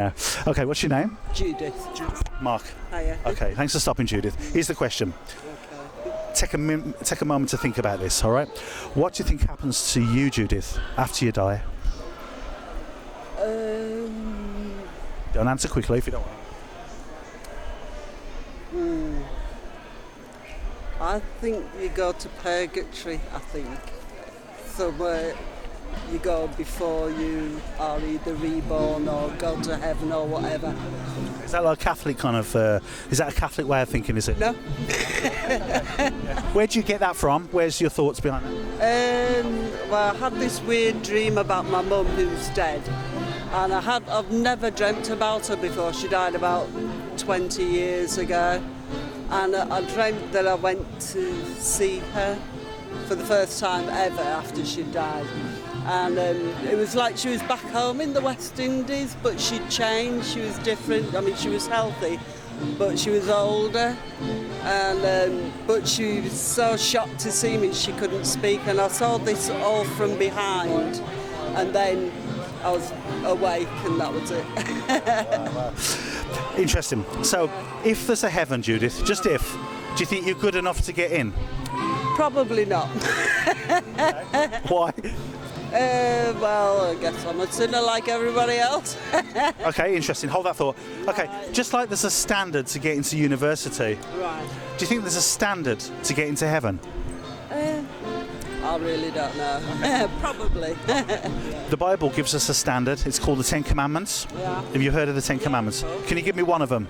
Yeah. Okay, what's your name? Judith. Mark. Hiya. Okay, thanks for stopping, Judith. Here's the question. Okay. Take a moment to think about this, all right? What do you think happens to you, Judith, after you die? Don't answer quickly if you don't want. I think you go to purgatory, I think. Somewhere you go before you are either reborn or go to heaven or whatever. Is that like a Catholic kind of, is that a Catholic way of thinking, is it? No. Where do you get that from? Where's your thoughts behind that? Well, I had this weird dream about my mum who's dead. And I've never dreamt about her before. She died about 20 years ago. And I dreamt that I went to see her for the first time ever after she died. And it was like she was back home in the West Indies, but she'd changed, she was different. I mean, she was healthy, but she was older. And but she was so shocked to see me, she couldn't speak. And I saw this all from behind. And then I was awake, and that was it. Wow. Interesting. So, if there's a heaven, Judith, just if, do you think you're good enough to get in? Probably not. Why? Well, I guess I'm a sinner like everybody else. Okay, interesting. Hold that thought. Okay, just like there's a standard to get into university, Right. do you think there's a standard to get into heaven? I really don't know. Probably. The Bible gives us a standard. It's called the Ten Commandments. Yeah. Have you heard of the Ten Commandments? Can you give me one of them?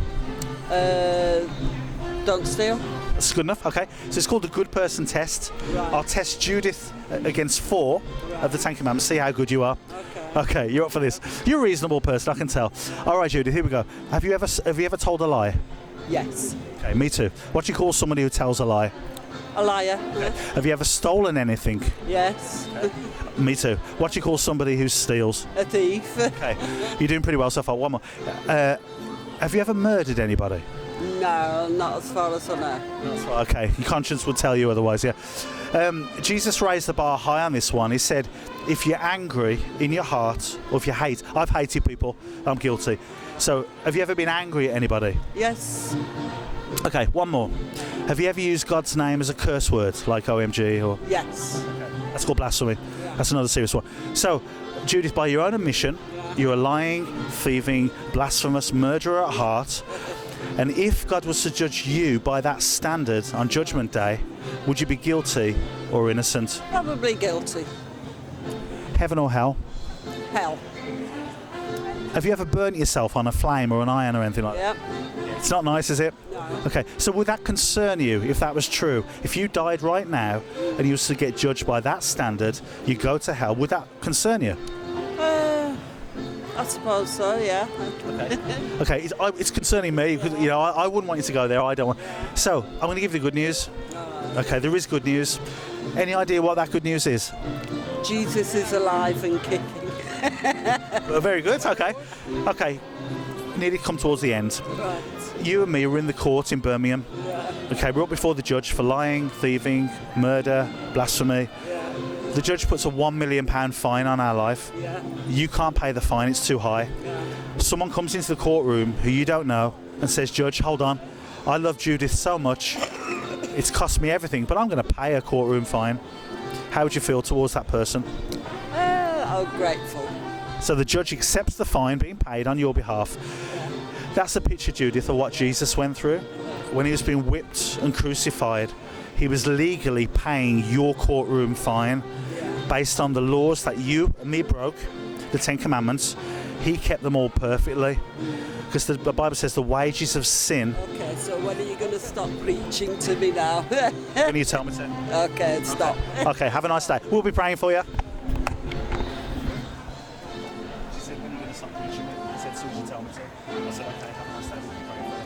Don't steal. That's good enough. Okay. So it's called the Good Person Test. Right. I'll test Judith against 4 of the Ten Commandments. See how good you are. Okay. Okay, you're up for this. You're a reasonable person, I can tell. All right, Judith. Here we go. Have you ever told a lie? Yes. Okay, me too. What do you call somebody who tells a lie? A liar. Have you ever stolen anything? Yes. Me too. What do you call somebody who steals? A thief. Okay, you're doing pretty well so far. One more. Have you ever murdered anybody? No, not as far as I know. Okay, your conscience would tell you otherwise, yeah. Jesus raised the bar high on this one. He said, if you're angry in your heart, or if you hate, I've hated people, I'm guilty. So, have you ever been angry at anybody? Yes. Okay, one more. Have you ever used God's name as a curse word, like OMG or... Yes. That's called blasphemy. Yeah. That's another serious one. So, Judith, by your own admission, you're a lying, thieving, blasphemous murderer at heart. And if God was to judge you by that standard on Judgment Day, would you be guilty or innocent? Probably guilty. Heaven or hell? Hell. Have you ever burnt yourself on a flame or an iron or anything like that? Yep. It's not nice, is it? No. Okay, so would that concern you if that was true? If you died right now and you was to get judged by that standard, you go to hell, would that concern you? I suppose so, yeah. Okay, it's concerning me because I wouldn't want you to go there. I don't want. So I'm going to give you the good news. Okay, there is good news. Any idea what that good news is? Jesus is alive and kicking. Very good. Okay. Nearly come towards the end. Right. You and me were in the court in Birmingham. Yeah. Okay, we're up before the judge for lying, thieving, murder, blasphemy. Yeah. The judge puts a £1 million fine on our life. Yeah. You can't pay the fine, it's too high. Yeah. Someone comes into the courtroom who you don't know and says, Judge, hold on, I love Judith so much, it's cost me everything, but I'm going to pay a courtroom fine. How would you feel towards that person? I'm grateful. So the judge accepts the fine being paid on your behalf. That's a picture, Judith, of what Jesus went through. When he was being whipped and crucified, he was legally paying your courtroom fine based on the laws that you and me broke, the Ten Commandments. He kept them all perfectly. Because the Bible says the wages of sin... Okay, so when are you going to stop preaching to me now? Can you tell me to? Okay, stop. Okay, have a nice day. We'll be praying for you. She said, when are you going to stop preaching? He said, as soon as you tell me to. I said, okay.